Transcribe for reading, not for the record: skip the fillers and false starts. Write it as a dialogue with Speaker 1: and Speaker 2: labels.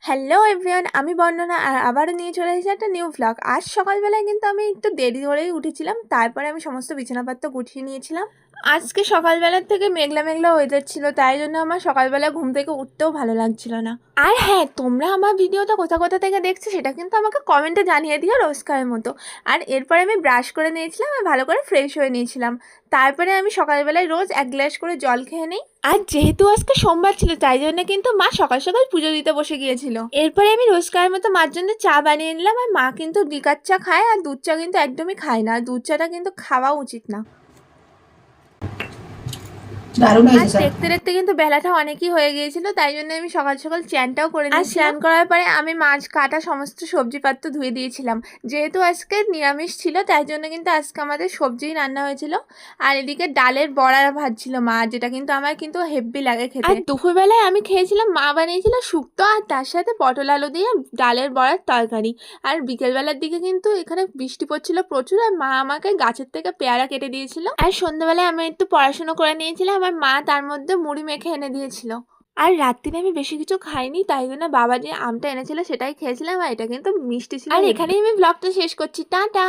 Speaker 1: Hello everyone, আমি বর্ণনা আর আবারও নিয়ে চলে এসেছি একটা নিউ ভ্লগ। আজ সকালবেলায় কিন্তু আমি একটু দেরি করেই উঠেছিলাম, তারপরে আমি সমস্ত বিছানাপত্র গুছিয়ে নিয়েছিলাম। আজকে সকালবেলার থেকে মেঘলা মেঘলা ওয়েদার ছিল, তাই জন্য আমার সকালবেলা ঘুম থেকে উঠতেও ভালো লাগছিল না। আর হ্যাঁ, তোমরা আমার ভিডিওটা কোথা কোথা থেকে দেখছো সেটা কিন্তু আমাকে কমেন্টে জানিয়ে দিও রোজকারের মতো। আর এরপরে আমি ব্রাশ করে নিয়েছিলাম আর ভালো করে ফ্রেশ হয়ে নিয়েছিলাম। তারপরে আমি সকালবেলায় রোজ 1 গ্লাস করে জল খেয়ে নিই। আর যেহেতু আজকে সোমবার ছিল, তাই জন্য কিন্তু মা সকাল সকাল পুজো দিতে বসে গিয়েছিল। এরপরে আমি রোজকারের মতো মার জন্য চা বানিয়ে নিলাম। আর মা কিন্তু লিকার চা খায়, আর দুধ চা কিন্তু একদমই খায় না। দুধ চাটা কিন্তু খাওয়া উচিত না। আর দেখতে দেখতে কিন্তু বেলাটা অনেকই হয়ে গিয়েছিল, তাই জন্য আমি সকাল সকাল স্নানটাও করে নিয়েছিলাম। আর স্নান করার পরে আমি মাছ কাটা সমস্ত সবজিপাত্র ধুয়ে দিয়েছিলাম। যেহেতু আজকে নিরামিষ ছিল, তাই জন্য কিন্তু আজকে আমাদের সবজিই রান্না হয়েছিল। আর এদিকে ডালের বড়া ভাজছিল মা, যেটা কিন্তু আমার কিন্তু হেব্বি লাগে খেতে। আর দুপুরবেলায় আমি খেয়েছিলাম, মা বানিয়েছিল শুক্তো আর তার সাথে পটল আলু দিয়ে ডালের বড়ার তরকারি। আর বিকেলবেলার দিকে কিন্তু এখানে বৃষ্টি পড়ছিল প্রচুর, আর মা আমাকে গাছের থেকে পেয়ারা কেটে দিয়েছিল। আর সন্ধ্যাবেলায় আমি একটু পড়াশোনা করে নিয়েছিলাম, আমার মা তার মধ্যে মুড়ি মেখে এনে দিয়েছিল। আর রাত্রিরে আমি বেশি কিছু খাইনি, তাই জন্য বাবা যে আমটা এনেছিল সেটাই খেয়েছিলাম। আর এটা কিন্তু মিষ্টি ছিল। আর এখানেই আমি ব্লগটা শেষ করছি। টাটা।